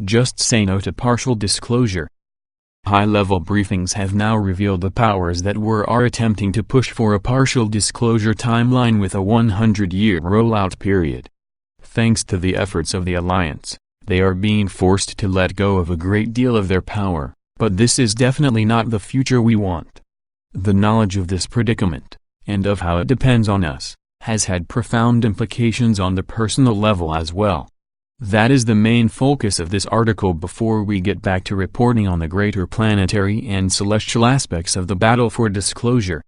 Just say no to partial disclosure. High-level briefings have now revealed the powers that are attempting to push for a partial disclosure timeline with a 100-year rollout period. Thanks to the efforts of the alliance, they are being forced to let go of a great deal of their power, but this is definitely not the future we want. The knowledge of this predicament, and of how it depends on us, has had profound implications on the personal level as well. That is the main focus of this article before we get back to reporting on the greater planetary and celestial aspects of the battle for disclosure.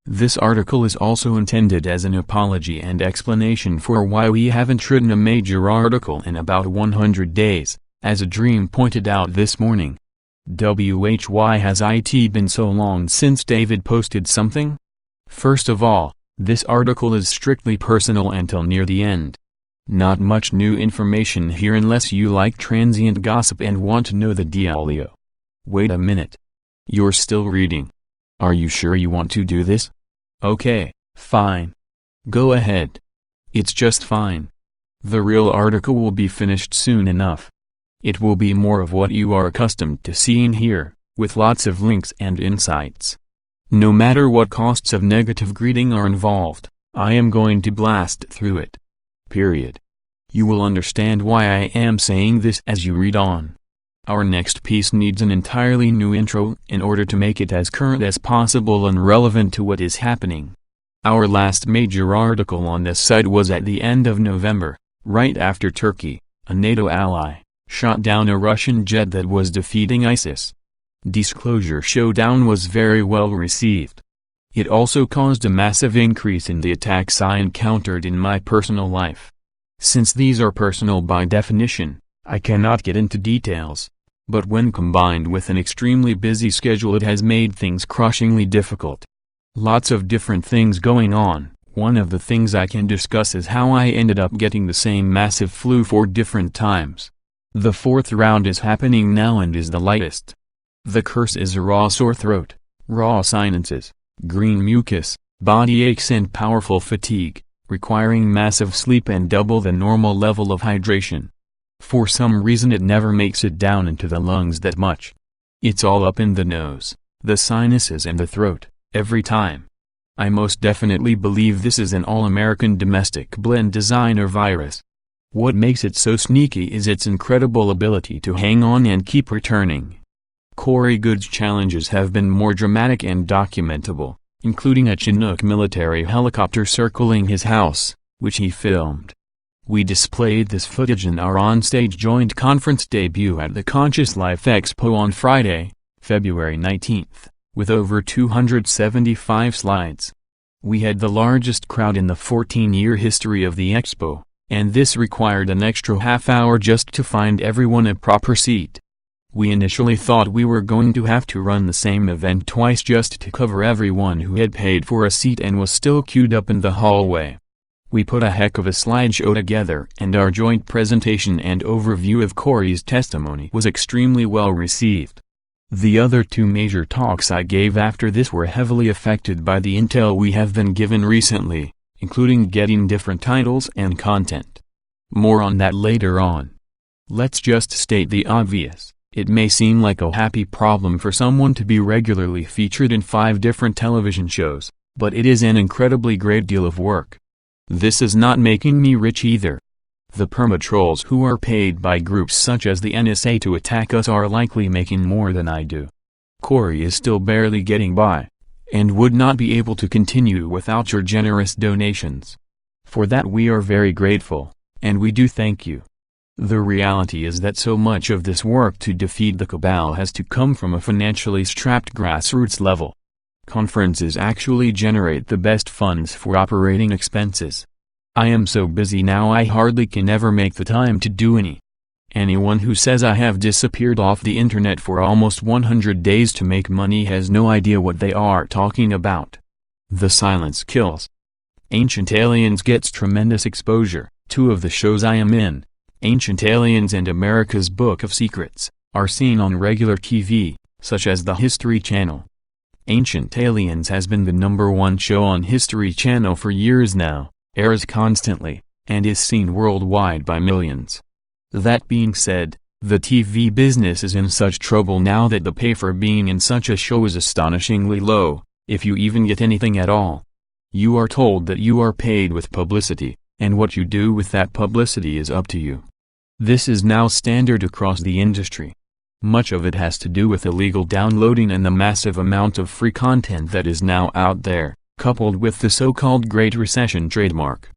This article is also intended as an apology and explanation for why we haven't written a major article in about 100 days, as a dream pointed out this morning. Why has it been so long since David posted something? First of all, this article is strictly personal until near the end. Not much new information here unless you like transient gossip and want to know the dealio. Wait a minute. You're still reading. Are you sure you want to do this? Okay, fine. Go ahead. It's just fine. The real article will be finished soon enough. It will be more of what you are accustomed to seeing here, with lots of links and insights. No matter what costs of negative greeting are involved, I am going to blast through it. Period. You will understand why I am saying this as you read on. Our next piece needs an entirely new intro in order to make it as current as possible and relevant to what is happening. Our last major article on this site was at the end of November, right after Turkey, a NATO ally, shot down a Russian jet that was defeating ISIS. Disclosure Showdown was very well received. It also caused a massive increase in the attacks I encountered in my personal life. Since these are personal by definition, I cannot get into details, but when combined with an extremely busy schedule it has made things crushingly difficult. Lots of different things going on. One of the things I can discuss is how I ended up getting the same massive flu 4 different times. The 4th round is happening now and is the lightest. The curse is a raw sore throat, raw sinuses, green mucus, body aches and powerful fatigue, requiring massive sleep and double the normal level of hydration. For some reason it never makes it down into the lungs that much. It's all up in the nose, the sinuses and the throat, every time. I most definitely believe this is an all-American domestic blend designer virus. What makes it so sneaky is its incredible ability to hang on and keep returning. Corey Good's challenges have been more dramatic and documentable, including a Chinook military helicopter circling his house, which he filmed. We displayed this footage in our on-stage joint conference debut at the Conscious Life Expo on Friday, February 19th, with over 275 slides. We had the largest crowd in the 14-year history of the expo, and this required an extra half hour just to find everyone a proper seat. We initially thought we were going to have to run the same event twice just to cover everyone who had paid for a seat and was still queued up in the hallway. We put a heck of a slideshow together and our joint presentation and overview of Corey's testimony was extremely well received. The other 2 major talks I gave after this were heavily affected by the intel we have been given recently, including getting different titles and content. More on that later on. Let's just state the obvious. It may seem like a happy problem for someone to be regularly featured in 5 different television shows, but it is an incredibly great deal of work. This is not making me rich either. The perma-trolls who are paid by groups such as the NSA to attack us are likely making more than I do. Corey is still barely getting by, and would not be able to continue without your generous donations. For that we are very grateful, and we do thank you. The reality is that so much of this work to defeat the cabal has to come from a financially strapped grassroots level. Conferences actually generate the best funds for operating expenses. I am so busy now I hardly can ever make the time to do any. Anyone who says I have disappeared off the internet for almost 100 days to make money has no idea what they are talking about. The silence kills. Ancient Aliens gets tremendous exposure. 2 of the shows I am in, Ancient Aliens and America's Book of Secrets, are seen on regular TV, such as the History Channel. Ancient Aliens has been the #1 show on History Channel for years now, airs constantly, and is seen worldwide by millions. That being said, The TV business is in such trouble now that the pay for being in such a show is astonishingly low, if you even get anything at all. You are told that you are paid with publicity, and what you do with that publicity is up to you. This is now standard across the industry. Much of it has to do with illegal downloading and the massive amount of free content that is now out there, coupled with the so-called Great Recession trademark.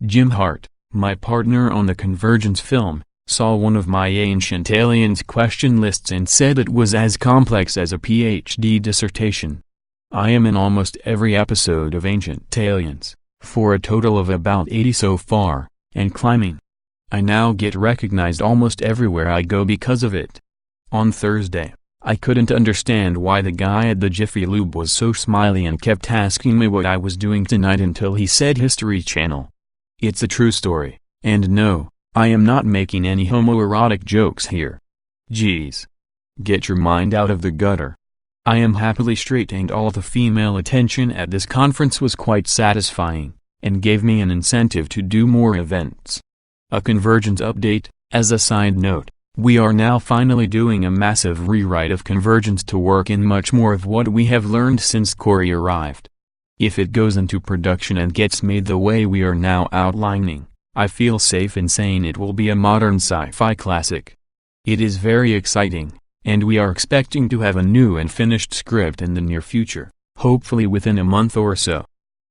Jim Hart, my partner on the Convergence film, saw one of my Ancient Aliens question lists and said it was as complex as a PhD dissertation. I am in almost every episode of Ancient Aliens, for a total of about 80 so far, and climbing. I now get recognized almost everywhere I go because of it. On Thursday, I couldn't understand why the guy at the Jiffy Lube was so smiley and kept asking me what I was doing tonight until he said History Channel. It's a true story, and no, I am not making any homoerotic jokes here. Geez. Get your mind out of the gutter. I am happily straight, and all the female attention at this conference was quite satisfying, and gave me an incentive to do more events. A Convergence update, as a side note. We are now finally doing a massive rewrite of Convergence to work in much more of what we have learned since Corey arrived. If it goes into production and gets made the way we are now outlining, I feel safe in saying it will be a modern sci-fi classic. It is very exciting, and we are expecting to have a new and finished script in the near future, hopefully within a month or so.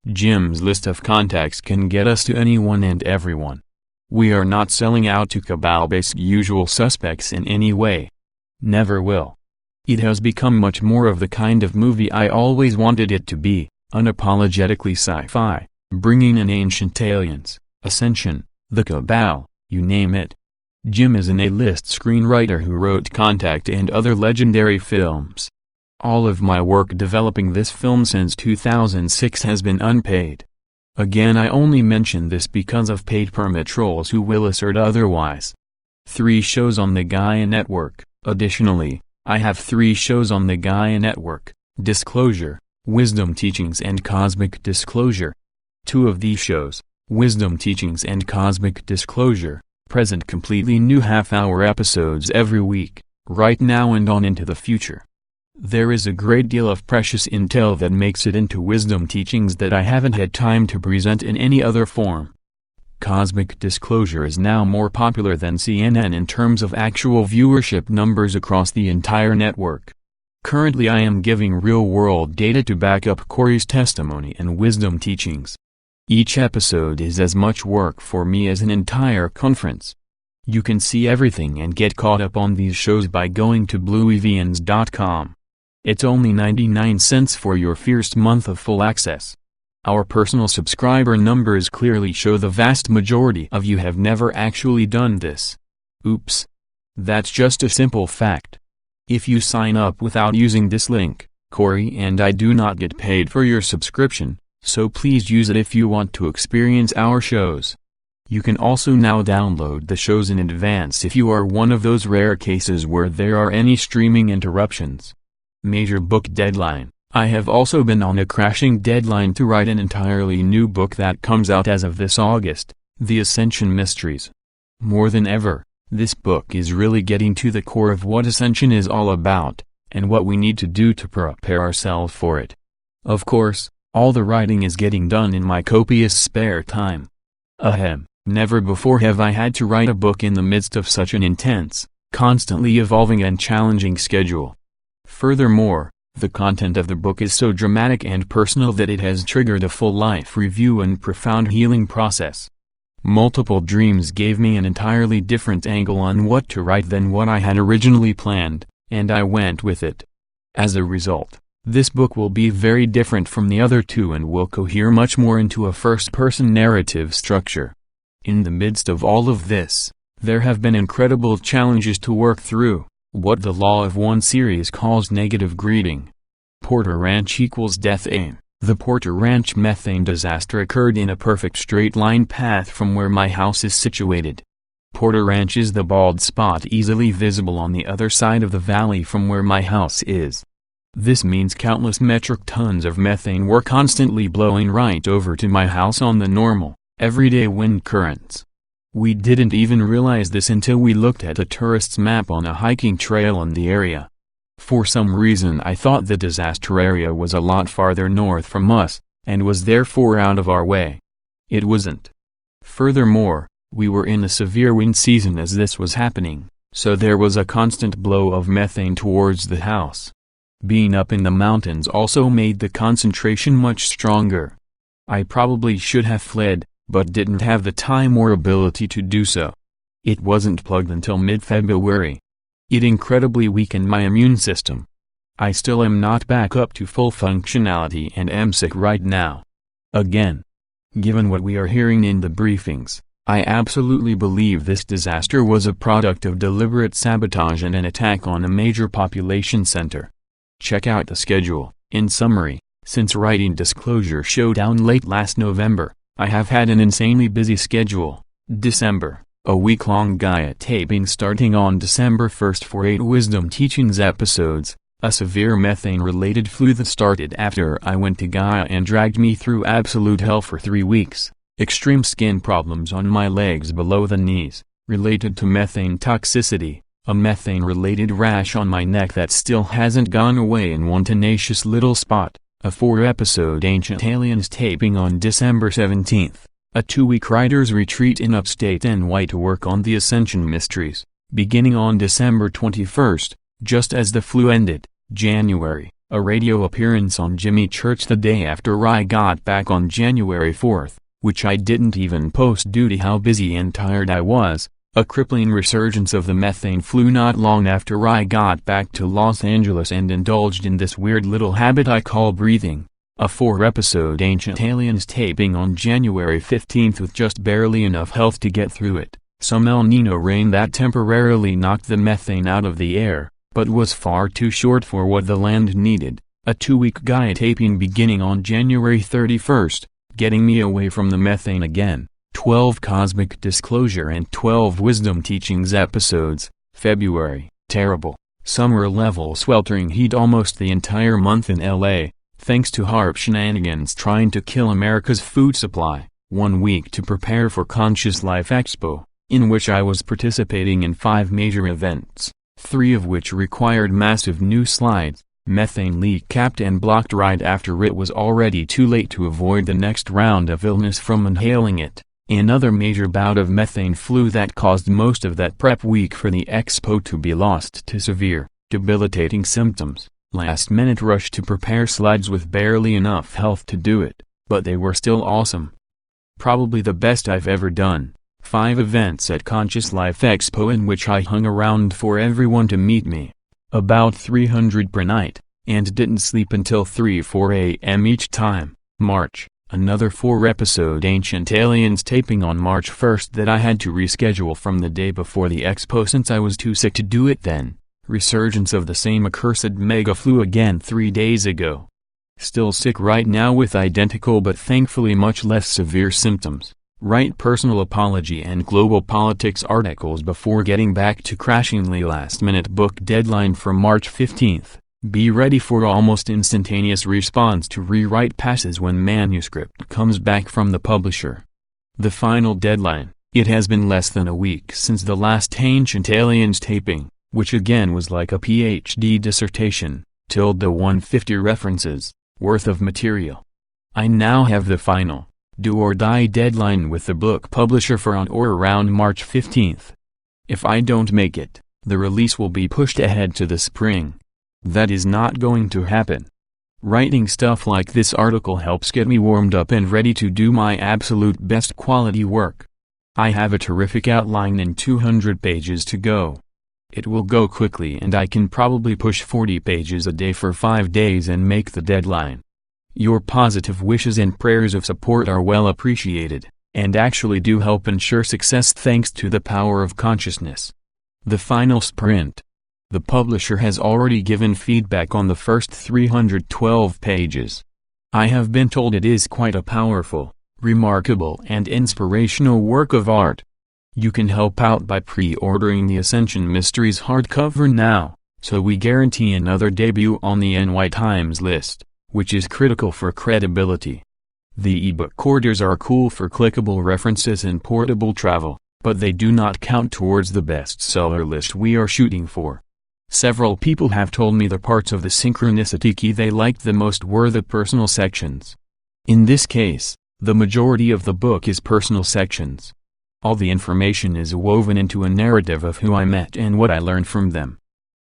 Jim's list of contacts can get us to anyone and everyone. We are not selling out to cabal-based usual suspects in any way. Never will. It has become much more of the kind of movie I always wanted it to be, unapologetically sci-fi, bringing in Ancient Aliens, Ascension, the Cabal, you name it. Jim is an A-list screenwriter who wrote Contact and other legendary films. All of my work developing this film since 2006 has been unpaid. Again, I only mention this because of paid permit trolls who will assert otherwise. 3 shows on the Gaia Network. Additionally, I have 3 shows on the Gaia Network: Disclosure, Wisdom Teachings and Cosmic Disclosure. 2 of these shows, Wisdom Teachings and Cosmic Disclosure, present completely new half-hour episodes every week, right now and on into the future. There is a great deal of precious intel that makes it into Wisdom Teachings that I haven't had time to present in any other form. Cosmic Disclosure is now more popular than CNN in terms of actual viewership numbers across the entire network. Currently I am giving real-world data to back up Corey's testimony and Wisdom Teachings. Each episode is as much work for me as an entire conference. You can see everything and get caught up on these shows by going to blueevians.com. It's only 99 cents for your first month of full access. Our personal subscriber numbers clearly show the vast majority of you have never actually done this. Oops. That's just a simple fact. If you sign up without using this link, Corey and I do not get paid for your subscription, so please use it if you want to experience our shows. You can also now download the shows in advance if you are one of those rare cases where there are any streaming interruptions. Major book deadline. I have also been on a crashing deadline to write an entirely new book that comes out as of this August, The Ascension Mysteries. More than ever, this book is really getting to the core of what Ascension is all about, and what we need to do to prepare ourselves for it. Of course, all the writing is getting done in my copious spare time. Ahem, never before have I had to write a book in the midst of such an intense, constantly evolving and challenging schedule. Furthermore, the content of the book is so dramatic and personal that it has triggered a full life review and profound healing process. Multiple dreams gave me an entirely different angle on what to write than what I had originally planned, and I went with it. As a result, this book will be very different from the other 2 and will cohere much more into a first-person narrative structure. In the midst of all of this, there have been incredible challenges to work through. What the Law of One series calls negative greeting. Porter Ranch equals death aim. The Porter Ranch methane disaster occurred in a perfect straight-line path from where my house is situated. Porter Ranch is the bald spot easily visible on the other side of the valley from where my house is. This means countless metric tons of methane were constantly blowing right over to my house on the normal, everyday wind currents. We didn't even realize this until we looked at a tourist's map on a hiking trail in the area. For some reason I thought the disaster area was a lot farther north from us, and was therefore out of our way. It wasn't. Furthermore, we were in a severe wind season as this was happening, so there was a constant blow of methane towards the house. Being up in the mountains also made the concentration much stronger. I probably should have fled, but didn't have the time or ability to do so. It wasn't plugged until mid-February. It incredibly weakened my immune system. I still am not back up to full functionality and am sick right now. Again. Given what we are hearing in the briefings, I absolutely believe this disaster was a product of deliberate sabotage and an attack on a major population center. Check out the schedule. In summary, since writing Disclosure Showdown late last November, I have had an insanely busy schedule. December, a week-long Gaia taping starting on December 1st for 8 Wisdom Teachings episodes, a severe methane-related flu that started after I went to Gaia and dragged me through absolute hell for 3 weeks, extreme skin problems on my legs below the knees, related to methane toxicity, a methane-related rash on my neck that still hasn't gone away in one tenacious little spot, a 4-episode Ancient Aliens taping on December 17th, a 2-week writer's retreat in upstate NY to work on the Ascension Mysteries, beginning on December 21st, just as the flu ended. January, a radio appearance on Jimmy Church the day after I got back on January 4th, which I didn't even post due to how busy and tired I was, a crippling resurgence of the methane flu not long after I got back to Los Angeles and indulged in this weird little habit I call breathing, a 4-episode Ancient Aliens taping on January 15th with just barely enough health to get through it, some El Nino rain that temporarily knocked the methane out of the air, but was far too short for what the land needed, a 2-week Gaia taping beginning on January 31st, getting me away from the methane again, 12 Cosmic Disclosure and 12 Wisdom Teachings episodes, February, terrible, summer-level sweltering heat almost the entire month in LA, thanks to HAARP shenanigans trying to kill America's food supply, 1 week to prepare for Conscious Life Expo, in which I was participating in 5 major events. 3 of which required massive new slides, methane leak capped and blocked right after it was already too late to avoid the next round of illness from inhaling it, another major bout of methane flu that caused most of that prep week for the expo to be lost to severe, debilitating symptoms, last-minute rush to prepare slides with barely enough health to do it, but they were still awesome. Probably the best I've ever done. 5 events at Conscious Life Expo in which I hung around for everyone to meet me. About 300 per night, and didn't sleep until 3-4 a.m. each time. March, another 4-episode Ancient Aliens taping on March 1st that I had to reschedule from the day before the expo since I was too sick to do it then. Resurgence of the same accursed mega flu again 3 days ago. Still sick right now with identical but thankfully much less severe symptoms. Write personal apology and global politics articles before getting back to crashingly last-minute book deadline for March 15th. Be ready for almost instantaneous response to rewrite passes when manuscript comes back from the publisher. The final deadline. It has been less than a week since the last Ancient Aliens taping, which again was like a PhD dissertation, tilde the 150 references, worth of material. I now have the final do-or-die deadline with the book publisher for on or around March 15th. If I don't make it, the release will be pushed ahead to the spring. That is not going to happen. Writing stuff like this article helps get me warmed up and ready to do my absolute best quality work. I have a terrific outline and 200 pages to go. It will go quickly and I can probably push 40 pages a day for 5 days and make the deadline. Your positive wishes and prayers of support are well appreciated, and actually do help ensure success thanks to the power of consciousness. The final sprint. The publisher has already given feedback on the first 312 pages. I have been told it is quite a powerful, remarkable and inspirational work of art. You can help out by pre-ordering the Ascension Mysteries hardcover now, so we guarantee another debut on the NY Times list, which is critical for credibility. The ebook orders are cool for clickable references and portable travel, but they do not count towards the bestseller list we are shooting for. Several people have told me the parts of the synchronicity key they liked the most were the personal sections. In this case, the majority of the book is personal sections. All the information is woven into a narrative of who I met and what I learned from them.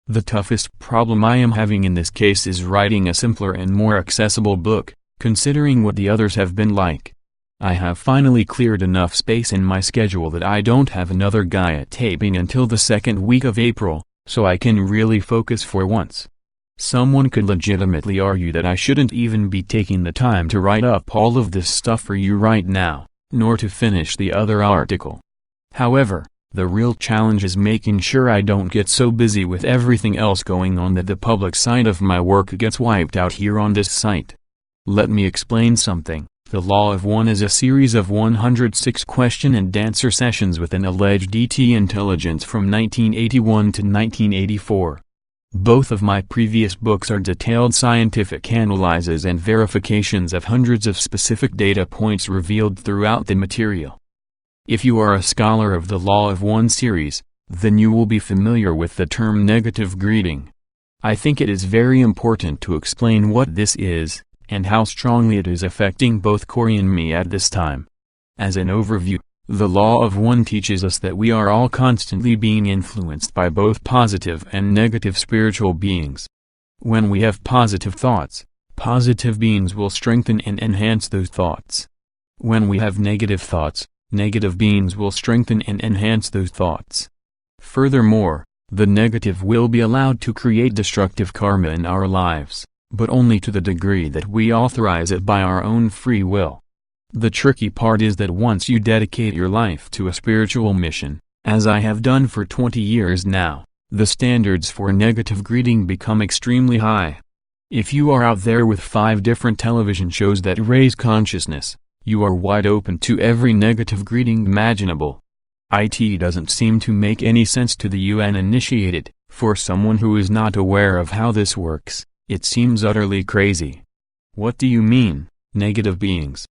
The toughest problem I am having in this case is writing a simpler and more accessible book, considering what the others have been like. I have finally cleared enough space in my schedule that I don't have another Gaia taping until the second week of April, so I can really focus for once. Someone could legitimately argue that I shouldn't even be taking the time to write up all of this stuff for you right now, nor to finish the other article. However, the real challenge is making sure I don't get so busy with everything else going on that the public side of my work gets wiped out here on this site. Let me explain something. The Law of One is a series of 106 question and answer sessions with an alleged ET intelligence from 1981 to 1984. Both of my previous books are detailed scientific analyses and verifications of hundreds of specific data points revealed throughout the material. If you are a scholar of the Law of One series, then you will be familiar with the term negative greeting. I think it is very important to explain what this is, and how strongly it is affecting both Corey and me at this time. As an overview, the Law of One teaches us that we are all constantly being influenced by both positive and negative spiritual beings. When we have positive thoughts, positive beings will strengthen and enhance those thoughts. When we have negative thoughts, negative beings will strengthen and enhance those thoughts. Furthermore, the negative will be allowed to create destructive karma in our lives, but only to the degree that we authorize it by our own free will. The tricky part is that once you dedicate your life to a spiritual mission, as I have done for 20 years now, the standards for negative greeting become extremely high. If you are out there with 5 different television shows that raise consciousness, you are wide open to every negative greeting imaginable. It doesn't seem to make any sense to the uninitiated. For someone who is not aware of how this works, it seems utterly crazy. What do you mean, negative beings?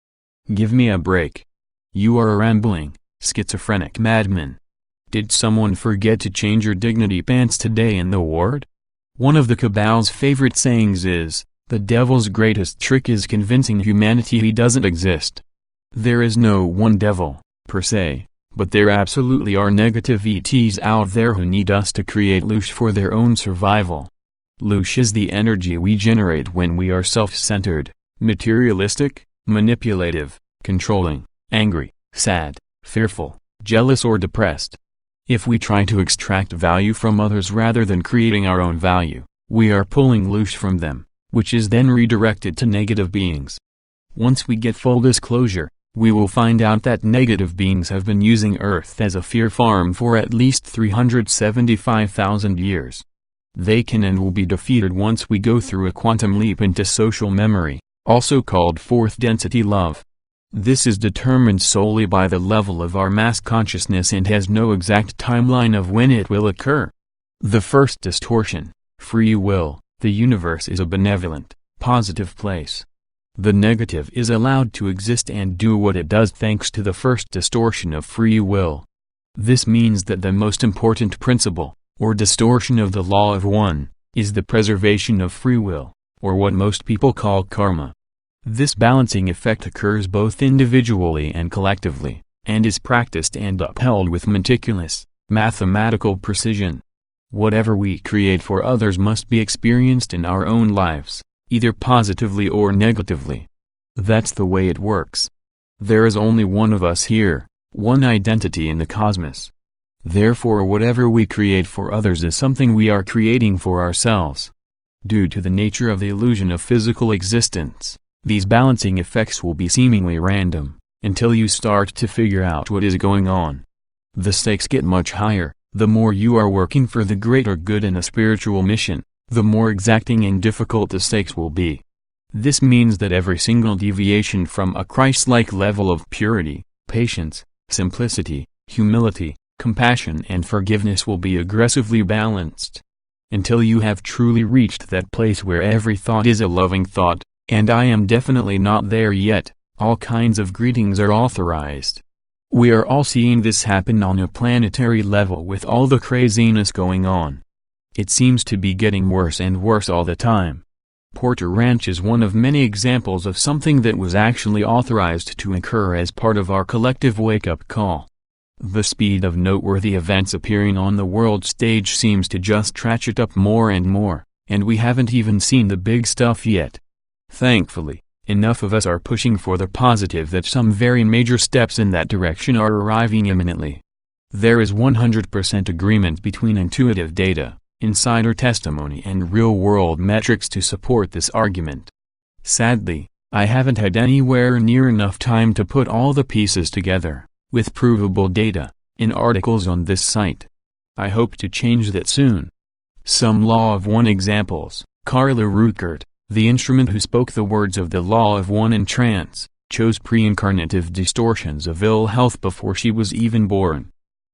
Give me a break. You are a rambling, schizophrenic madman. Did someone forget to change your dignity pants today in the ward? One of the Cabal's favorite sayings is, the devil's greatest trick is convincing humanity he doesn't exist. There is no one devil, per se, but there absolutely are negative ETs out there who need us to create loosh for their own survival. Loosh is the energy we generate when we are self-centered, materialistic, manipulative, controlling, angry, sad, fearful, jealous or depressed. If we try to extract value from others rather than creating our own value, we are pulling loosh from them, which is then redirected to negative beings. Once we get full disclosure, we will find out that negative beings have been using Earth as a fear farm for at least 375,000 years. They can and will be defeated once we go through a quantum leap into social memory, also called fourth density love. This is determined solely by the level of our mass consciousness and has no exact timeline of when it will occur. The first distortion, free will. The universe is a benevolent, positive place. The negative is allowed to exist and do what it does thanks to the first distortion of free will. This means that the most important principle, or distortion of the Law of One, is the preservation of free will, or what most people call karma. This balancing effect occurs both individually and collectively, and is practiced and upheld with meticulous, mathematical precision. Whatever we create for others must be experienced in our own lives, either positively or negatively. That's the way it works. There is only one of us here, one identity in the cosmos. Therefore whatever we create for others is something we are creating for ourselves. Due to the nature of the illusion of physical existence, these balancing effects will be seemingly random, until you start to figure out what is going on. The stakes get much higher. The more you are working for the greater good in a spiritual mission, the more exacting and difficult the stakes will be. This means that every single deviation from a Christ-like level of purity, patience, simplicity, humility, compassion and forgiveness will be aggressively balanced. Until you have truly reached that place where every thought is a loving thought, and I am definitely not there yet, all kinds of greetings are authorized. We are all seeing this happen on a planetary level with all the craziness going on. It seems to be getting worse and worse all the time. Porter Ranch is one of many examples of something that was actually authorized to occur as part of our collective wake-up call. The speed of noteworthy events appearing on the world stage seems to just ratchet up more and more, and we haven't even seen the big stuff yet. Thankfully, enough of us are pushing for the positive that some very major steps in that direction are arriving imminently. There is 100% agreement between intuitive data, insider testimony and real-world metrics to support this argument. Sadly, I haven't had anywhere near enough time to put all the pieces together, with provable data, in articles on this site. I hope to change that soon. Some Law of One examples. Carla Rueckert, the instrument who spoke the words of the Law of One in trance, chose pre-incarnative distortions of ill health before she was even born.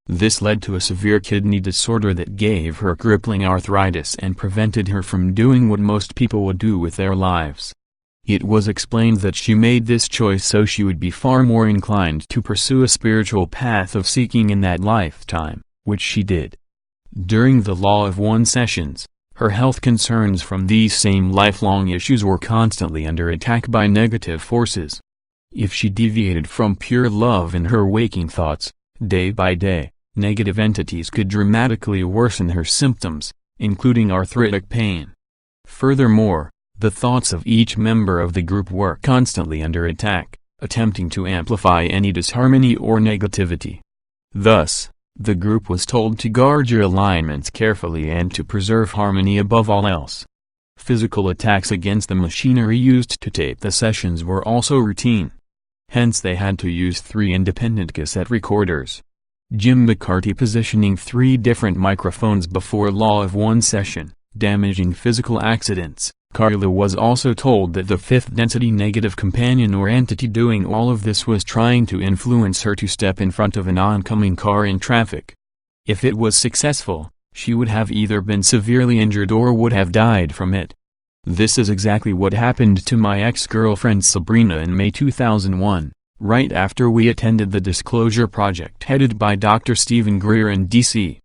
This led to a severe kidney disorder that gave her crippling arthritis and prevented her from doing what most people would do with their lives. It was explained that she made this choice so she would be far more inclined to pursue a spiritual path of seeking in that lifetime, which she did. During the Law of One sessions, her health concerns from these same lifelong issues were constantly under attack by negative forces. If she deviated from pure love in her waking thoughts, day by day, negative entities could dramatically worsen her symptoms, including arthritic pain. Furthermore, the thoughts of each member of the group were constantly under attack, attempting to amplify any disharmony or negativity. Thus, the group was told to guard your alignments carefully and to preserve harmony above all else. Physical attacks against the machinery used to tape the sessions were also routine. Hence they had to use 3 independent cassette recorders. Jim McCarty positioning 3 different microphones before Law of One session, damaging physical accidents. Carla was also told that the 5th density negative companion or entity doing all of this was trying to influence her to step in front of an oncoming car in traffic. If it was successful, she would have either been severely injured or would have died from it. This is exactly what happened to my ex-girlfriend Sabrina in May 2001. Right after we attended the Disclosure Project headed by Dr. Stephen Greer in D.C.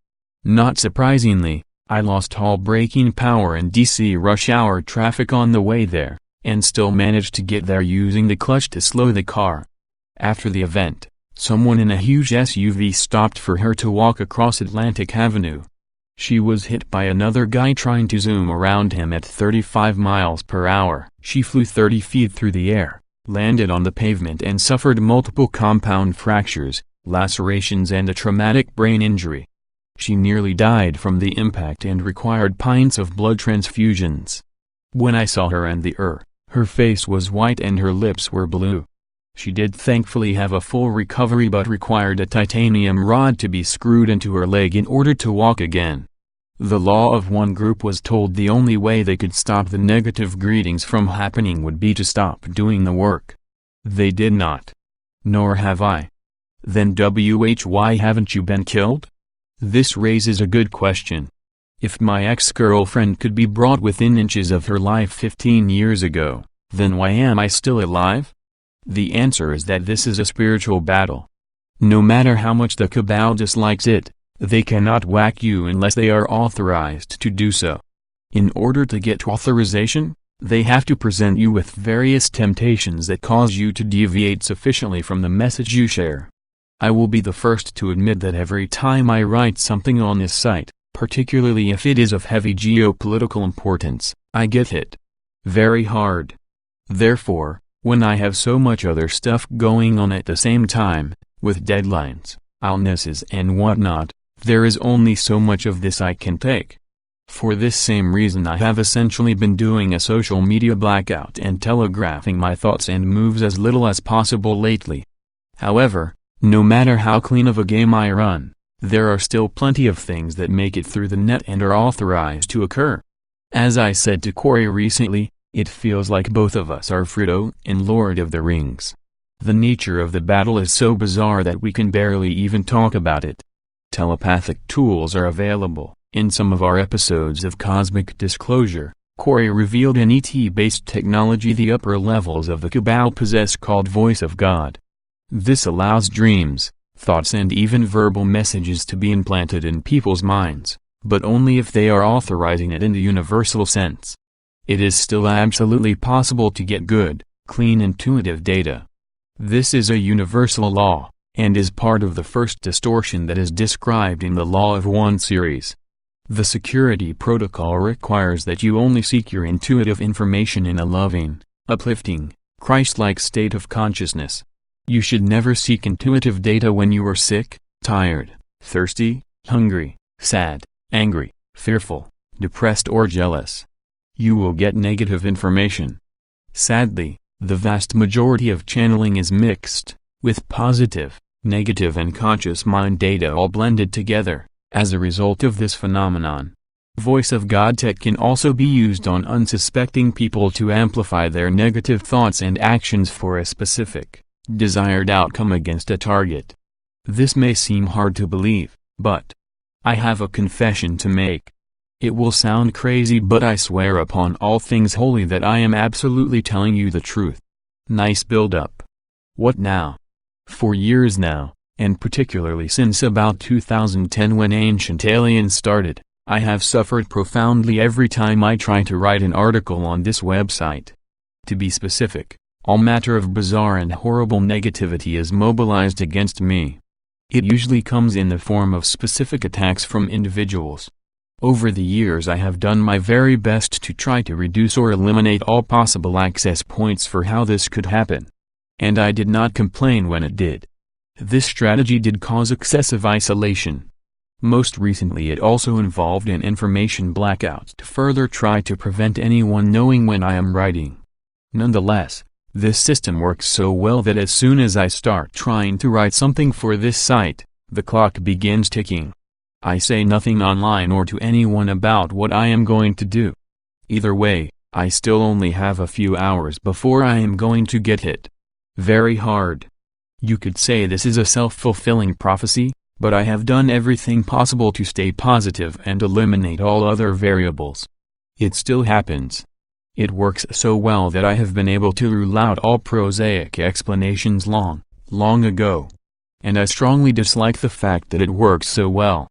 Not surprisingly, I lost all braking power in D.C. rush hour traffic on the way there, and still managed to get there using the clutch to slow the car. After the event, someone in a huge SUV stopped for her to walk across Atlantic Avenue. She was hit by another guy trying to zoom around him at 35 miles per hour. She flew 30 feet through the air, landed on the pavement and suffered multiple compound fractures, lacerations and a traumatic brain injury. She nearly died from the impact and required pints of blood transfusions. When I saw her and her face was white and her lips were blue. She did thankfully have a full recovery but required a titanium rod to be screwed into her leg in order to walk again. The Law of One group was told the only way they could stop the negative greetings from happening would be to stop doing the work. They did not. Nor have I. Then why haven't you been killed? This raises a good question. If my ex-girlfriend could be brought within inches of her life 15 years ago, then why am I still alive? The answer is that this is a spiritual battle. No matter how much the cabal dislikes it, they cannot whack you unless they are authorized to do so. In order to get authorization, they have to present you with various temptations that cause you to deviate sufficiently from the message you share. I will be the first to admit that every time I write something on this site, particularly if it is of heavy geopolitical importance, I get hit very hard. Therefore, when I have so much other stuff going on at the same time, with deadlines, illnesses and whatnot, there is only so much of this I can take. For this same reason I have essentially been doing a social media blackout and telegraphing my thoughts and moves as little as possible lately. However, no matter how clean of a game I run, there are still plenty of things that make it through the net and are authorized to occur. As I said to Corey recently, it feels like both of us are Frodo in Lord of the Rings. The nature of the battle is so bizarre that we can barely even talk about it. Telepathic tools are available. In some of our episodes of Cosmic Disclosure, Corey revealed an ET-based technology the upper levels of the Cabal possess called Voice of God. This allows dreams, thoughts and even verbal messages to be implanted in people's minds, but only if they are authorizing it in the universal sense. It is still absolutely possible to get good, clean intuitive data. This is a universal law, and is part of the first distortion that is described in the Law of One series. The security protocol requires that you only seek your intuitive information in a loving, uplifting, Christ-like state of consciousness. You should never seek intuitive data when you are sick, tired, thirsty, hungry, sad, angry, fearful, depressed or jealous. You will get negative information. Sadly, the vast majority of channeling is mixed, with positive, negative and conscious mind data all blended together. As a result of this phenomenon, Voice of God tech can also be used on unsuspecting people to amplify their negative thoughts and actions for a specific, desired outcome against a target. This may seem hard to believe, but I have a confession to make. It will sound crazy, but I swear upon all things holy that I am absolutely telling you the truth. Nice build-up. What now? For years now, and particularly since about 2010 when Ancient Aliens started, I have suffered profoundly every time I try to write an article on this website. To be specific, all matter of bizarre and horrible negativity is mobilized against me. It usually comes in the form of specific attacks from individuals. Over the years I have done my very best to try to reduce or eliminate all possible access points for how this could happen. And I did not complain when it did. This strategy did cause excessive isolation. Most recently it also involved an information blackout to further try to prevent anyone knowing when I am writing. Nonetheless, this system works so well that as soon as I start trying to write something for this site, the clock begins ticking. I say nothing online or to anyone about what I am going to do. Either way, I still only have a few hours before I am going to get hit. Very hard. You could say this is a self-fulfilling prophecy, but I have done everything possible to stay positive and eliminate all other variables. It still happens. It works so well that I have been able to rule out all prosaic explanations long ago. And I strongly dislike the fact that it works so well.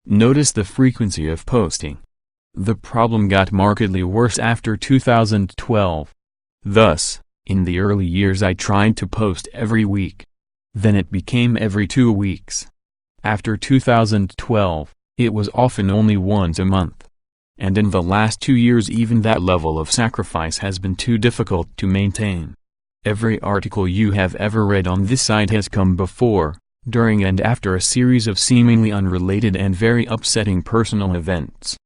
Notice the frequency of posting. The problem got markedly worse after 2012. Thus, in the early years I tried to post every week. Then it became every 2 weeks. After 2012, it was often only once a month. And in the last 2 years even that level of sacrifice has been too difficult to maintain. Every article you have ever read on this site has come before, during and after a series of seemingly unrelated and very upsetting personal events.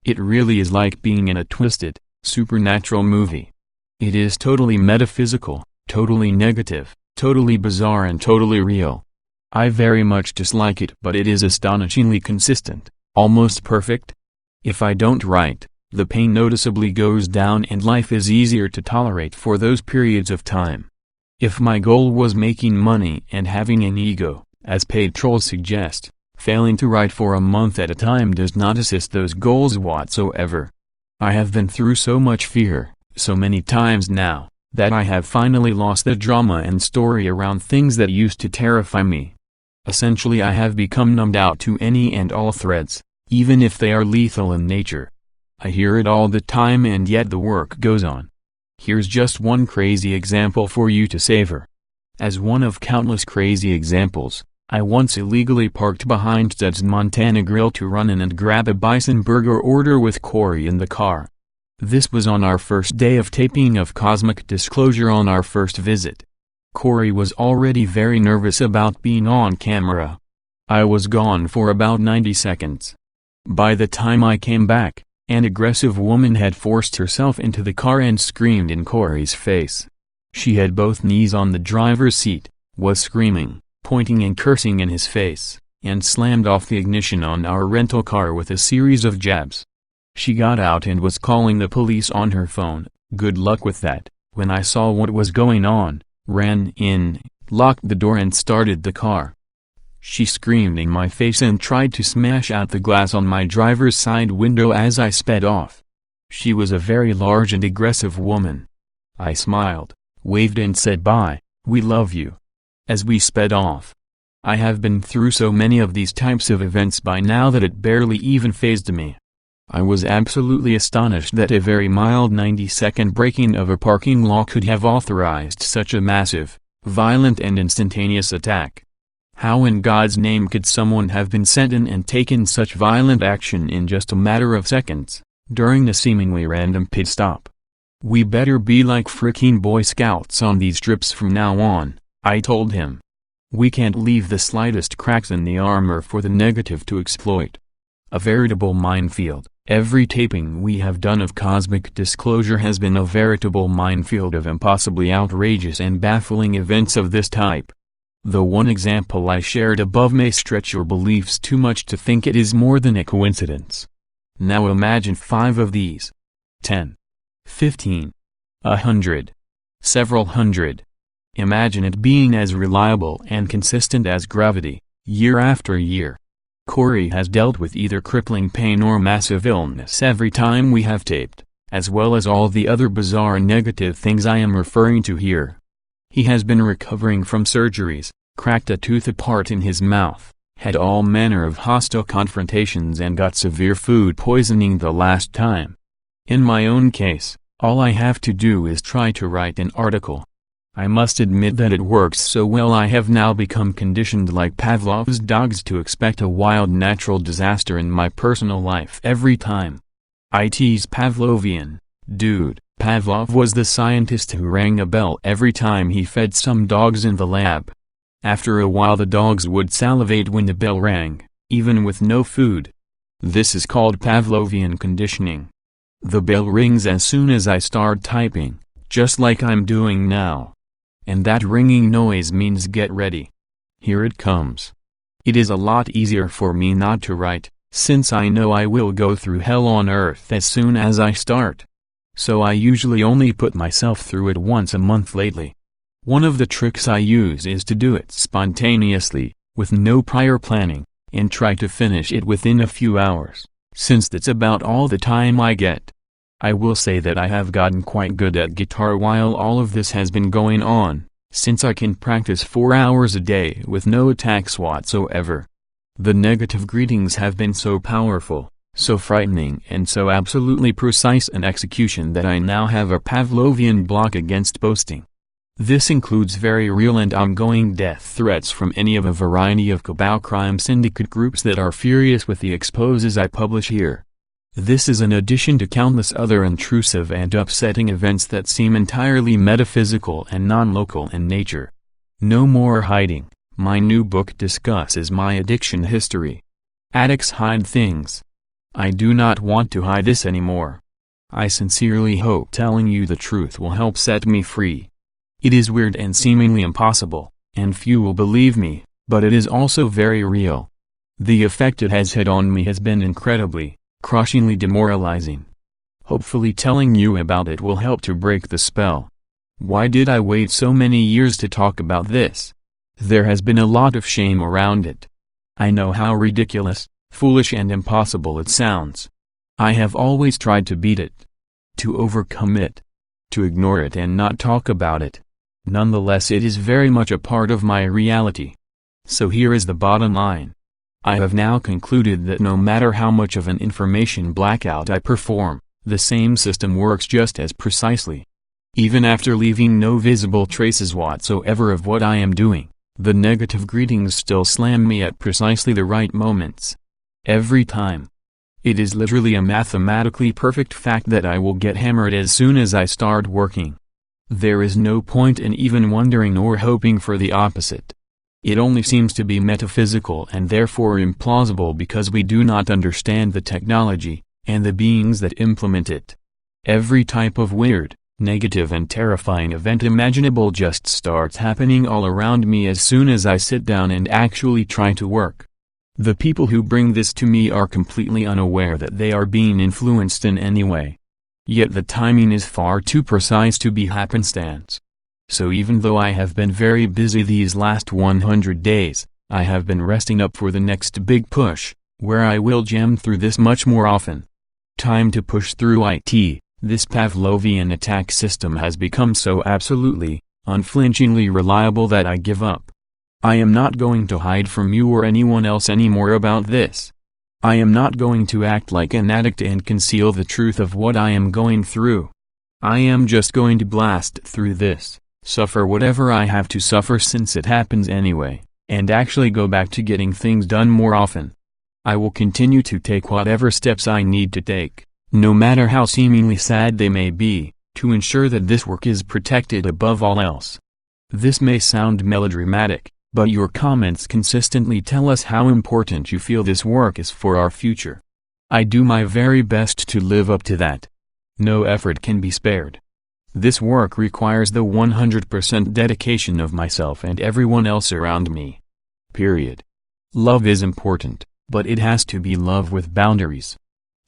It really is like being in a twisted, supernatural movie. It is totally metaphysical, totally negative, totally bizarre and totally real. I very much dislike it, but it is astonishingly consistent, almost perfect. If I don't write, the pain noticeably goes down and life is easier to tolerate for those periods of time. If my goal was making money and having an ego, as paid trolls suggest, failing to write for a month at a time does not assist those goals whatsoever. I have been through so much fear, so many times now, that I have finally lost the drama and story around things that used to terrify me. Essentially I have become numbed out to any and all threats, even if they are lethal in nature. I hear it all the time and yet the work goes on. Here's just one crazy example for you to savor. As one of countless crazy examples, I once illegally parked behind Zed's Montana Grill to run in and grab a bison burger order with Corey in the car. This was on our first day of taping of Cosmic Disclosure on our first visit. Corey was already very nervous about being on camera. I was gone for about 90 seconds. By the time I came back, an aggressive woman had forced herself into the car and screamed in Corey's face. She had both knees on the driver's seat, was screaming, pointing and cursing in his face, and slammed off the ignition on our rental car with a series of jabs. She got out and was calling the police on her phone. Good luck with that. When I saw what was going on, ran in, locked the door and started the car. She screamed in my face and tried to smash out the glass on my driver's side window as I sped off. She was a very large and aggressive woman. I smiled, waved and said bye, we love you. As we sped off, I have been through so many of these types of events by now that it barely even fazed me. I was absolutely astonished that a very mild 90-second breaking of a parking law could have authorized such a massive, violent and instantaneous attack. How in God's name could someone have been sent in and taken such violent action in just a matter of seconds, during a seemingly random pit stop? We better be like frickin' Boy Scouts on these trips from now on, I told him. We can't leave the slightest cracks in the armor for the negative to exploit. A veritable minefield. Every taping we have done of Cosmic Disclosure has been a veritable minefield of impossibly outrageous and baffling events of this type. The one example I shared above may stretch your beliefs too much to think it is more than a coincidence. Now imagine 5 of these. 10. 15. 100. Several hundred. Imagine it being as reliable and consistent as gravity, year after year. Corey has dealt with either crippling pain or massive illness every time we have taped, as well as all the other bizarre negative things I am referring to here. He has been recovering from surgeries, cracked a tooth apart in his mouth, had all manner of hostile confrontations and got severe food poisoning the last time. In my own case, all I have to do is try to write an article. I must admit that it works so well I have now become conditioned like Pavlov's dogs to expect a wild natural disaster in my personal life every time. It's Pavlovian, dude. Pavlov was the scientist who rang a bell every time he fed some dogs in the lab. After a while the dogs would salivate when the bell rang, even with no food. This is called Pavlovian conditioning. The bell rings as soon as I start typing, just like I'm doing now. And that ringing noise means get ready. Here it comes. It is a lot easier for me not to write, since I know I will go through hell on earth as soon as I start. So I usually only put myself through it once a month lately. One of the tricks I use is to do it spontaneously, with no prior planning, and try to finish it within a few hours, since that's about all the time I get. I will say that I have gotten quite good at guitar while all of this has been going on, since I can practice 4 hours a day with no attacks whatsoever. The negative greetings have been so powerful, so frightening and so absolutely precise in execution that I now have a Pavlovian block against boasting. This includes very real and ongoing death threats from any of a variety of cabal crime syndicate groups that are furious with the exposes I publish here. This is in addition to countless other intrusive and upsetting events that seem entirely metaphysical and non-local in nature. No more hiding. My new book discusses my addiction history. Addicts hide things. I do not want to hide this anymore. I sincerely hope telling you the truth will help set me free. It is weird and seemingly impossible, and few will believe me, but it is also very real. The effect it has had on me has been incredibly, crushingly demoralizing. Hopefully telling you about it will help to break the spell. Why did I wait so many years to talk about this? There has been a lot of shame around it. I know how ridiculous, foolish and impossible it sounds. I have always tried to beat it. To overcome it. To ignore it and not talk about it. Nonetheless, it is very much a part of my reality. So here is the bottom line. I have now concluded that no matter how much of an information blackout I perform, the same system works just as precisely. Even after leaving no visible traces whatsoever of what I am doing, the negative greetings still slam me at precisely the right moments. Every time. It is literally a mathematically perfect fact that I will get hammered as soon as I start working. There is no point in even wondering or hoping for the opposite. It only seems to be metaphysical and therefore implausible because we do not understand the technology, and the beings that implement it. Every type of weird, negative and terrifying event imaginable just starts happening all around me as soon as I sit down and actually try to work. The people who bring this to me are completely unaware that they are being influenced in any way. Yet the timing is far too precise to be happenstance. So even though I have been very busy these last 100 days, I have been resting up for the next big push, where I will jam through this much more often. Time to push through it. This Pavlovian attack system has become so absolutely, unflinchingly reliable that I give up. I am not going to hide from you or anyone else anymore about this. I am not going to act like an addict and conceal the truth of what I am going through. I am just going to blast through this, suffer whatever I have to suffer since it happens anyway, and actually go back to getting things done more often. I will continue to take whatever steps I need to take, no matter how seemingly sad they may be, to ensure that this work is protected above all else. This may sound melodramatic, but your comments consistently tell us how important you feel this work is for our future. I do my very best to live up to that. No effort can be spared. This work requires the 100% dedication of myself and everyone else around me. Period. Love is important, but it has to be love with boundaries.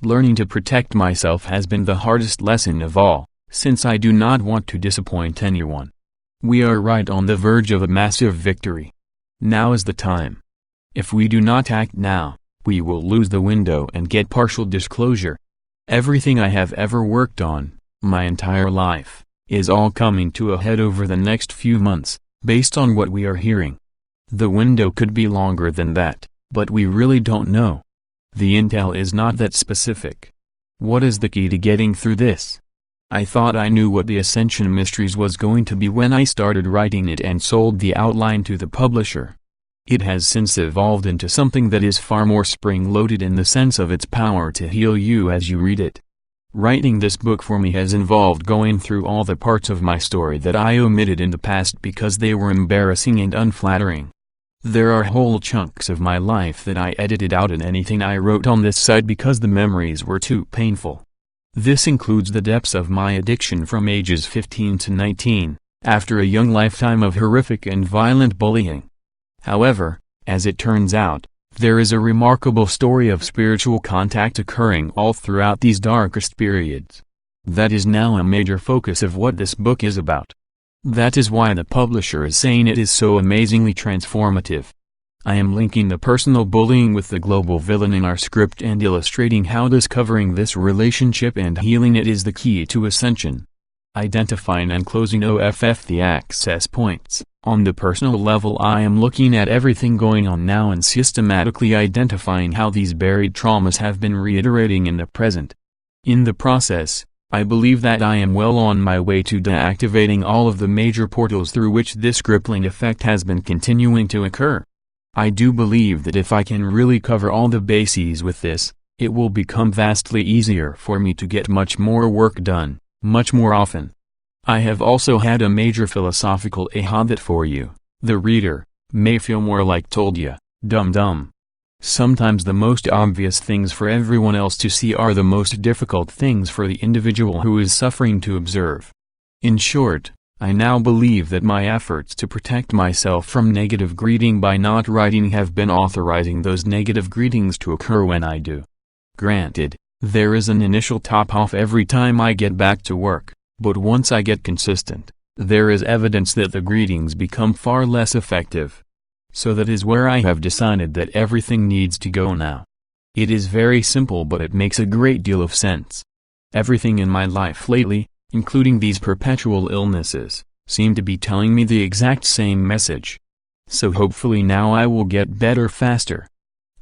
Learning to protect myself has been the hardest lesson of all, since I do not want to disappoint anyone. We are right on the verge of a massive victory. Now is the time. If we do not act now, we will lose the window and get partial disclosure. Everything I have ever worked on, my entire life, is all coming to a head over the next few months, based on what we are hearing. The window could be longer than that, but we really don't know. The intel is not that specific. What is the key to getting through this? I thought I knew what the Ascension Mysteries was going to be when I started writing it and sold the outline to the publisher. It has since evolved into something that is far more spring-loaded in the sense of its power to heal you as you read it. Writing this book for me has involved going through all the parts of my story that I omitted in the past because they were embarrassing and unflattering. There are whole chunks of my life that I edited out in anything I wrote on this site because the memories were too painful. This includes the depths of my addiction from ages 15 to 19, after a young lifetime of horrific and violent bullying. However, as it turns out, there is a remarkable story of spiritual contact occurring all throughout these darkest periods. That is now a major focus of what this book is about. That is why the publisher is saying it is so amazingly transformative. I am linking the personal bullying with the global villain in our script and illustrating how discovering this relationship and healing it is the key to ascension. Identifying and closing the access points. On the personal level, I am looking at everything going on now and systematically identifying how these buried traumas have been reiterating in the present. In the process, I believe that I am well on my way to deactivating all of the major portals through which this crippling effect has been continuing to occur. I do believe that if I can really cover all the bases with this, it will become vastly easier for me to get much more work done, much more often. I have also had a major philosophical aha that for you, the reader, may feel more like told ya, dum-dum. Sometimes the most obvious things for everyone else to see are the most difficult things for the individual who is suffering to observe. In short, I now believe that my efforts to protect myself from negative greeting by not writing have been authorizing those negative greetings to occur when I do. Granted, there is an initial top-off every time I get back to work, but once I get consistent, there is evidence that the greetings become far less effective. So that is where I have decided that everything needs to go now. It is very simple, but it makes a great deal of sense. Everything in my life lately, including these perpetual illnesses, seem to be telling me the exact same message. So hopefully now I will get better faster.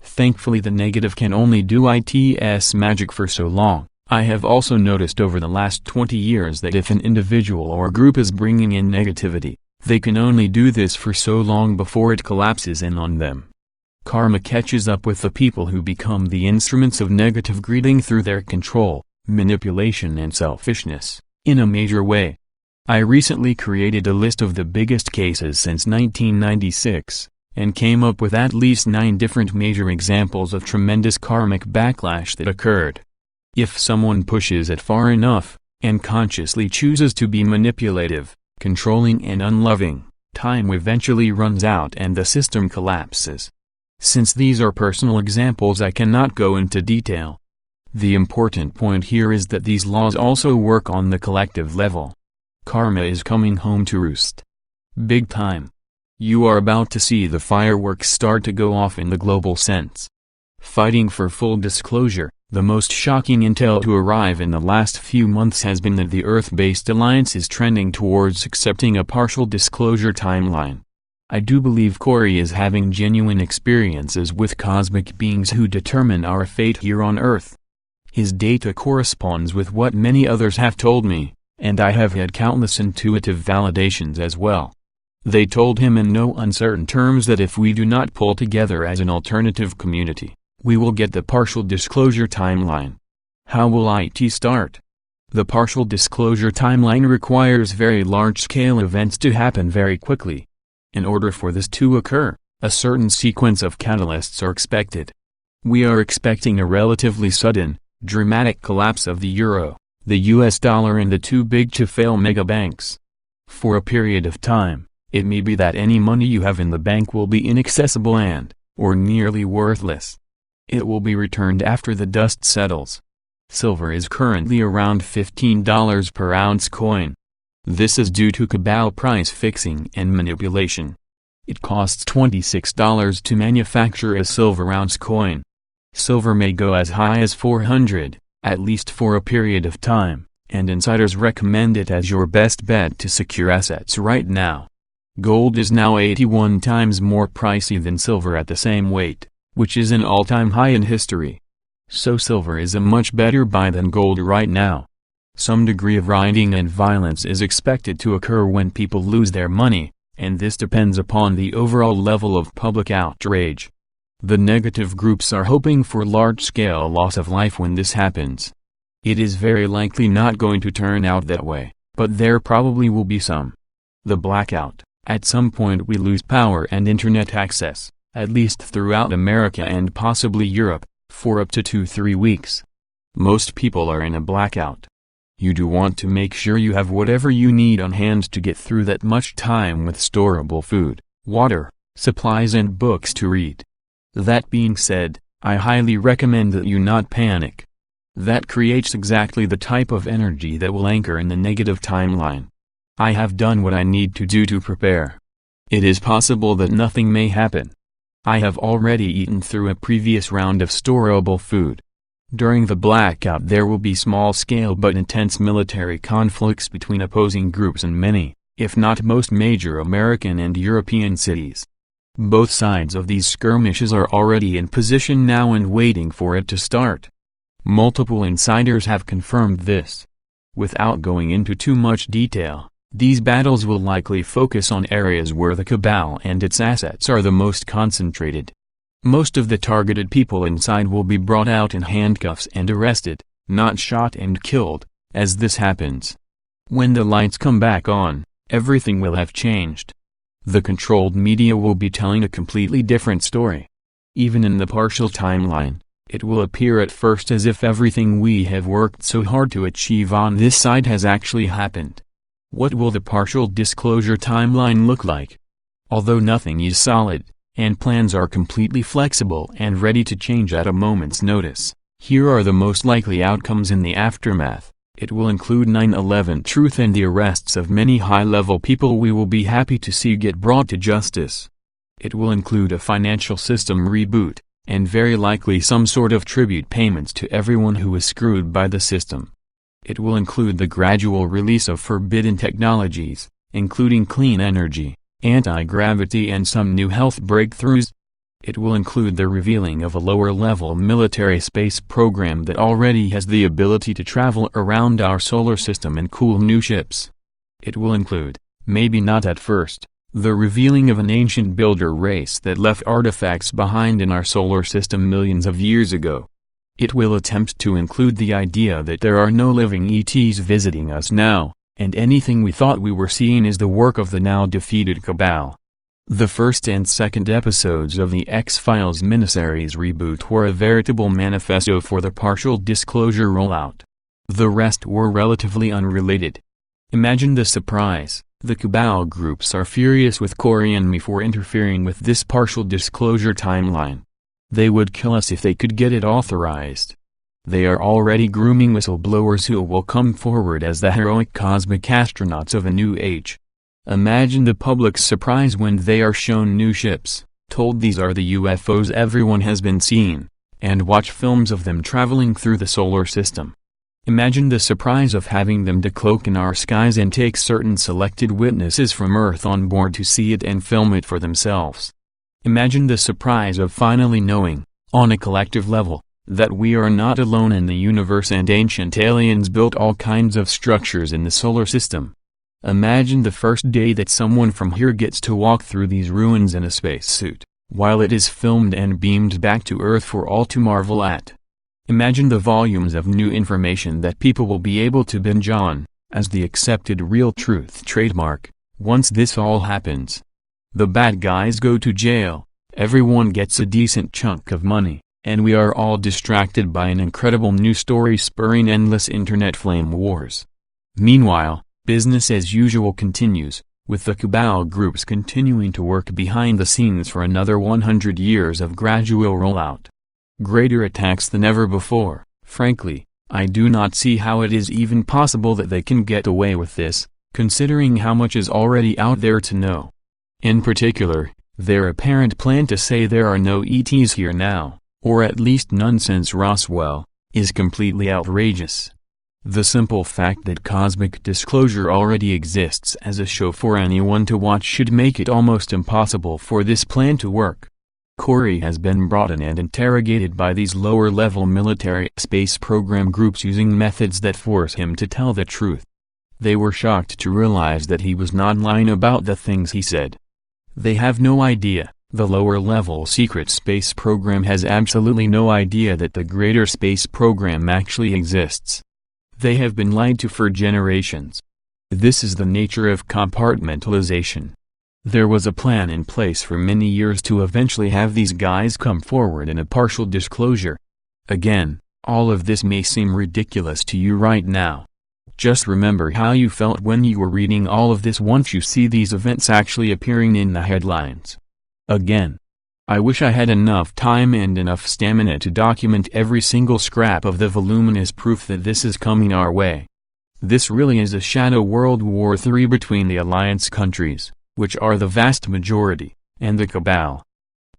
Thankfully the negative can only do its magic for so long. I have also noticed over the last 20 years that if an individual or group is bringing in negativity, they can only do this for so long before it collapses in on them. Karma catches up with the people who become the instruments of negative greeting through their control, manipulation and selfishness, in a major way. I recently created a list of the biggest cases since 1996, and came up with at least 9 different major examples of tremendous karmic backlash that occurred. If someone pushes it far enough, and consciously chooses to be manipulative, controlling and unloving, time eventually runs out and the system collapses. Since these are personal examples, I cannot go into detail. The important point here is that these laws also work on the collective level. Karma is coming home to roost. Big time. You are about to see the fireworks start to go off in the global sense. Fighting for full disclosure, the most shocking intel to arrive in the last few months has been that the Earth-based alliance is trending towards accepting a partial disclosure timeline. I do believe Corey is having genuine experiences with cosmic beings who determine our fate here on Earth. His data corresponds with what many others have told me, and I have had countless intuitive validations as well. They told him in no uncertain terms that if we do not pull together as an alternative community, we will get the partial disclosure timeline. How will IT start? The partial disclosure timeline requires very large-scale events to happen very quickly. In order for this to occur, a certain sequence of catalysts are expected. We are expecting a relatively sudden, dramatic collapse of the euro, the US dollar and the too big to fail mega banks. For a period of time, it may be that any money you have in the bank will be inaccessible or nearly worthless. It will be returned after the dust settles. Silver is currently around $15 per ounce coin. This is due to cabal price fixing and manipulation. It costs $26 to manufacture a silver ounce coin. Silver may go as high as $400, at least for a period of time, and insiders recommend it as your best bet to secure assets right now. Gold is now 81 times more pricey than silver at the same weight, which is an all-time high in history. So silver is a much better buy than gold right now. Some degree of rioting and violence is expected to occur when people lose their money, and this depends upon the overall level of public outrage. The negative groups are hoping for large-scale loss of life when this happens. It is very likely not going to turn out that way, but there probably will be some. The blackout. At some point we lose power and internet access, at least throughout America and possibly Europe, for up to 2-3 weeks. Most people are in a blackout. You do want to make sure you have whatever you need on hand to get through that much time with storable food, water, supplies and books to read. That being said, I highly recommend that you not panic. That creates exactly the type of energy that will anchor in the negative timeline. I have done what I need to do to prepare. It is possible that nothing may happen. I have already eaten through a previous round of storable food. During the blackout there will be small-scale but intense military conflicts between opposing groups in many, if not most major American and European cities. Both sides of these skirmishes are already in position now and waiting for it to start. Multiple insiders have confirmed this. Without going into too much detail, these battles will likely focus on areas where the cabal and its assets are the most concentrated. Most of the targeted people inside will be brought out in handcuffs and arrested, not shot and killed, as this happens. When the lights come back on, everything will have changed. The controlled media will be telling a completely different story. Even in the partial timeline, it will appear at first as if everything we have worked so hard to achieve on this side has actually happened. What will the partial disclosure timeline look like? Although nothing is solid, and plans are completely flexible and ready to change at a moment's notice, here are the most likely outcomes in the aftermath. It will include 9/11 truth and the arrests of many high-level people we will be happy to see get brought to justice. It will include a financial system reboot, and very likely some sort of tribute payments to everyone who was screwed by the system. It will include the gradual release of forbidden technologies, including clean energy, anti-gravity and some new health breakthroughs. It will include the revealing of a lower-level military space program that already has the ability to travel around our solar system in cool new ships. It will include, maybe not at first, the revealing of an ancient builder race that left artifacts behind in our solar system millions of years ago. It will attempt to include the idea that there are no living ETs visiting us now, and anything we thought we were seeing is the work of the now defeated cabal. The first and second episodes of the X-Files miniseries reboot were a veritable manifesto for the partial disclosure rollout. The rest were relatively unrelated. Imagine the surprise. The cabal groups are furious with Corey and me for interfering with this partial disclosure timeline. They would kill us if they could get it authorized. They are already grooming whistleblowers who will come forward as the heroic cosmic astronauts of a new age. Imagine the public's surprise when they are shown new ships, told these are the UFOs everyone has been seeing, and watch films of them traveling through the solar system. Imagine the surprise of having them decloak in our skies and take certain selected witnesses from Earth on board to see it and film it for themselves. Imagine the surprise of finally knowing, on a collective level, that we are not alone in the universe and ancient aliens built all kinds of structures in the solar system. Imagine the first day that someone from here gets to walk through these ruins in a spacesuit, while it is filmed and beamed back to Earth for all to marvel at. Imagine the volumes of new information that people will be able to binge on, as the accepted real truth trademark, once this all happens. The bad guys go to jail, everyone gets a decent chunk of money, and we are all distracted by an incredible new story spurring endless internet flame wars. Meanwhile, business as usual continues, with the cabal groups continuing to work behind the scenes for another 100 years of gradual rollout. Greater attacks than ever before. Frankly, I do not see how it is even possible that they can get away with this, considering how much is already out there to know. In particular, their apparent plan to say there are no ETs here now, or at least none since Roswell, is completely outrageous. The simple fact that cosmic disclosure already exists as a show for anyone to watch should make it almost impossible for this plan to work. Corey has been brought in and interrogated by these lower-level military space program groups using methods that force him to tell the truth. They were shocked to realize that he was not lying about the things he said. They have no idea, the lower-level secret space program has absolutely no idea that the greater space program actually exists. They have been lied to for generations. This is the nature of compartmentalization. There was a plan in place for many years to eventually have these guys come forward in a partial disclosure. Again, all of this may seem ridiculous to you right now. Just remember how you felt when you were reading all of this once you see these events actually appearing in the headlines. Again, I wish I had enough time and enough stamina to document every single scrap of the voluminous proof that this is coming our way. This really is a shadow World War III between the Alliance countries, which are the vast majority, and the cabal.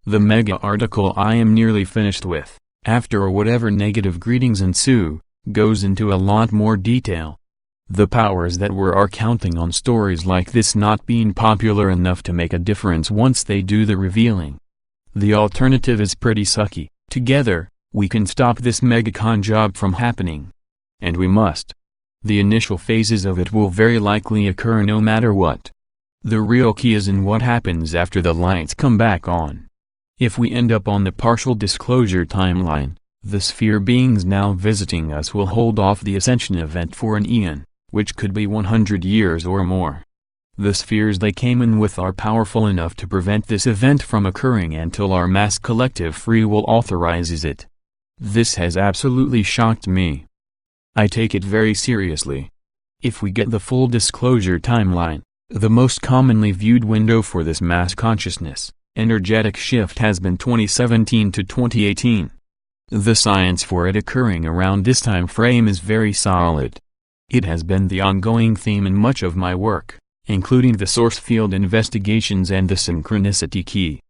The mega article I am nearly finished with, after whatever negative greetings ensue, goes into a lot more detail. The powers that were are counting on stories like this not being popular enough to make a difference once they do the revealing. The alternative is pretty sucky. Together, we can stop this megacon job from happening. And we must. The initial phases of it will very likely occur no matter what. The real key is in what happens after the lights come back on. If we end up on the partial disclosure timeline, the sphere beings now visiting us will hold off the ascension event for an eon, which could be 100 years or more. The spheres they came in with are powerful enough to prevent this event from occurring until our mass collective free will authorizes it. This has absolutely shocked me. I take it very seriously. If we get the full disclosure timeline, the most commonly viewed window for this mass consciousness, energetic shift has been 2017 to 2018. The science for it occurring around this time frame is very solid. It has been the ongoing theme in much of my work, including the source field investigations and the synchronicity key.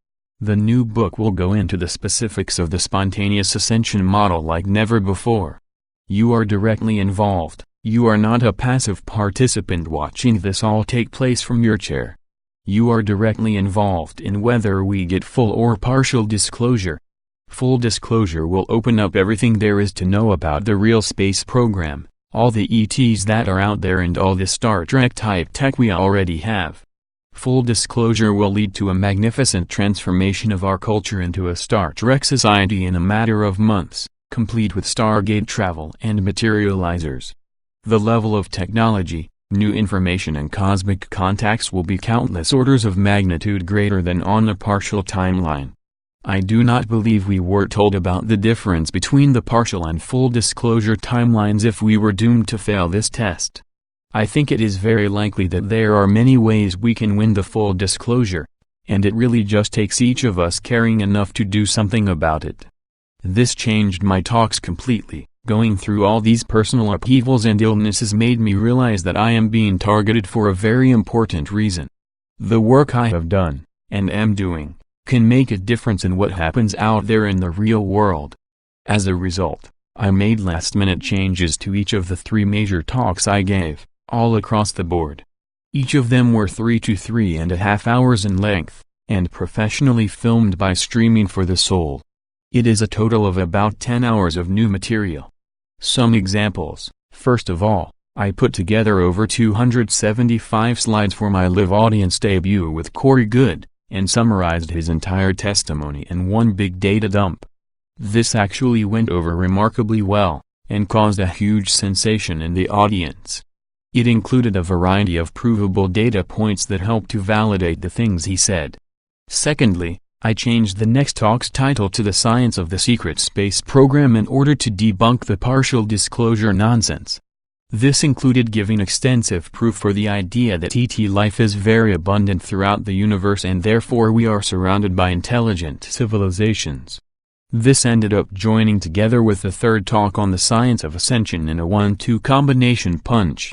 The new book will go into the specifics of the spontaneous ascension model like never before. You are directly involved, you are not a passive participant watching this all take place from your chair. You are directly involved in whether we get full or partial disclosure. Full disclosure will open up everything there is to know about the real space program, all the ETs that are out there and all the Star Trek type tech we already have. Full disclosure will lead to a magnificent transformation of our culture into a Star Trek society in a matter of months, complete with Stargate travel and materializers. The level of technology, new information and cosmic contacts will be countless orders of magnitude greater than on the partial timeline. I do not believe we were told about the difference between the partial and full disclosure timelines if we were doomed to fail this test. I think it is very likely that there are many ways we can win the full disclosure, and it really just takes each of us caring enough to do something about it. This changed my talks completely. Going through all these personal upheavals and illnesses made me realize that I am being targeted for a very important reason. The work I have done, and am doing, can make a difference in what happens out there in the real world. As a result, I made last-minute changes to each of the 3 major talks I gave, all across the board. Each of them were 3 to 3.5 hours in length, and professionally filmed by Streaming for the Soul. It is a total of about 10 hours of new material. Some examples: first of all, I put together over 275 slides for my live audience debut with Corey Good, and summarized his entire testimony in one big data dump. This actually went over remarkably well, and caused a huge sensation in the audience. It included a variety of provable data points that helped to validate the things he said. Secondly, I changed the next talk's title to The Science of the Secret Space Program in order to debunk the partial disclosure nonsense. This included giving extensive proof for the idea that ET life is very abundant throughout the universe and therefore we are surrounded by intelligent civilizations. This ended up joining together with the third talk on the science of ascension in a 1-2 combination punch.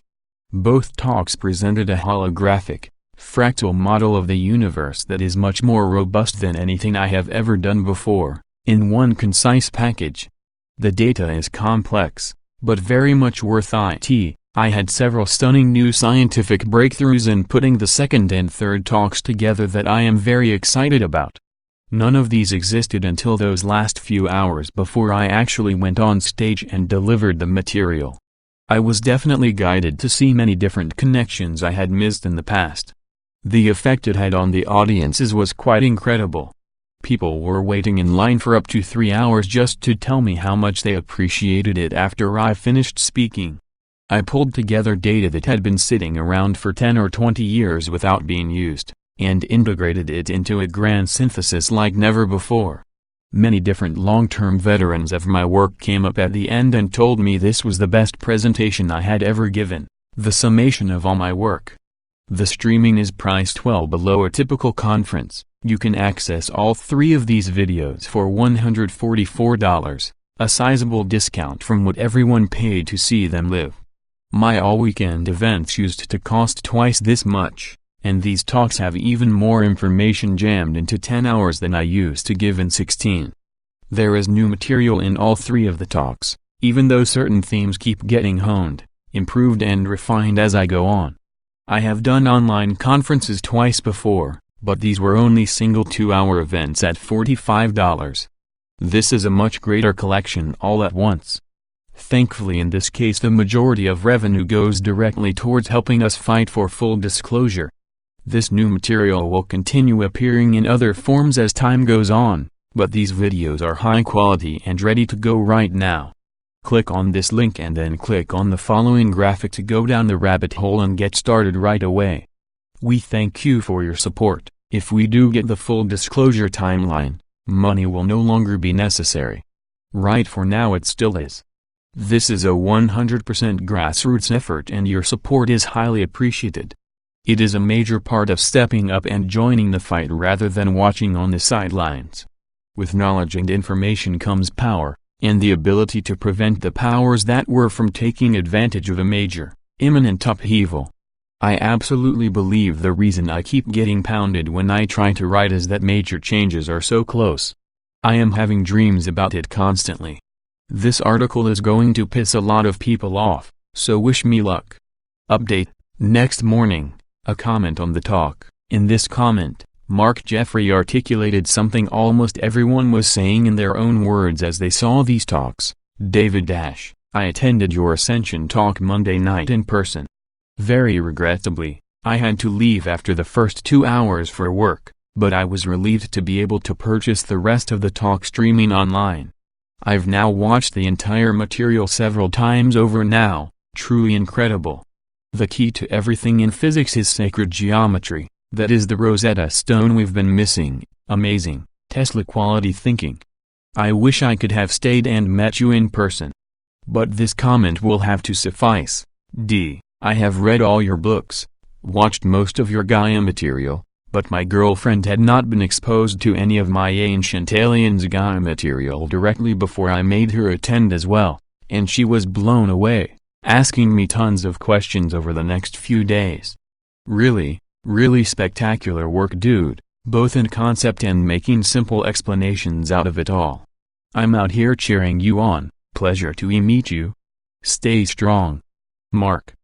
Both talks presented a holographic, fractal model of the universe that is much more robust than anything I have ever done before, in one concise package. The data is complex, but very much worth it. I had several stunning new scientific breakthroughs in putting the second and third talks together that I am very excited about. None of these existed until those last few hours before I actually went on stage and delivered the material. I was definitely guided to see many different connections I had missed in the past. The effect it had on the audiences was quite incredible. People were waiting in line for up to 3 hours just to tell me how much they appreciated it after I finished speaking. I pulled together data that had been sitting around for 10 or 20 years without being used, and integrated it into a grand synthesis like never before. Many different long-term veterans of my work came up at the end and told me this was the best presentation I had ever given, the summation of all my work. The streaming is priced well below a typical conference. You can access all 3 of these videos for $144, a sizable discount from what everyone paid to see them live. My all-weekend events used to cost twice this much, and these talks have even more information jammed into 10 hours than I used to give in 16. There is new material in all 3 of the talks, even though certain themes keep getting honed, improved and refined as I go on. I have done online conferences twice before, but these were only single 2-hour events at $45. This is a much greater collection all at once. Thankfully in this case the majority of revenue goes directly towards helping us fight for full disclosure. This new material will continue appearing in other forms as time goes on, but these videos are high quality and ready to go right now. Click on this link and then click on the following graphic to go down the rabbit hole and get started right away. We thank you for your support. If we do get the full disclosure timeline, money will no longer be necessary. Right for now it still is. This is a 100% grassroots effort and your support is highly appreciated. It is a major part of stepping up and joining the fight rather than watching on the sidelines. With knowledge and information comes power, and the ability to prevent the powers that were from taking advantage of a major, imminent upheaval. I absolutely believe the reason I keep getting pounded when I try to write is that major changes are so close. I am having dreams about it constantly. This article is going to piss a lot of people off, so wish me luck. Update: next morning, a comment on the talk. In this comment, Mark Jeffrey articulated something almost everyone was saying in their own words as they saw these talks. David Dash, I attended your Ascension talk Monday night in person. Very regrettably, I had to leave after the first 2 hours for work, but I was relieved to be able to purchase the rest of the talk streaming online. I've now watched the entire material several times over now, truly incredible. The key to everything in physics is sacred geometry, that is the Rosetta Stone we've been missing. Amazing, Tesla-quality thinking. I wish I could have stayed and met you in person. But this comment will have to suffice. I have read all your books, watched most of your Gaia material, but my girlfriend had not been exposed to any of my Ancient Aliens Gaia material directly before I made her attend as well, and she was blown away, asking me tons of questions over the next few days. Really spectacular work, dude, both in concept and making simple explanations out of it all. I'm out here cheering you on, Pleasure to meet you. Stay strong. Mark.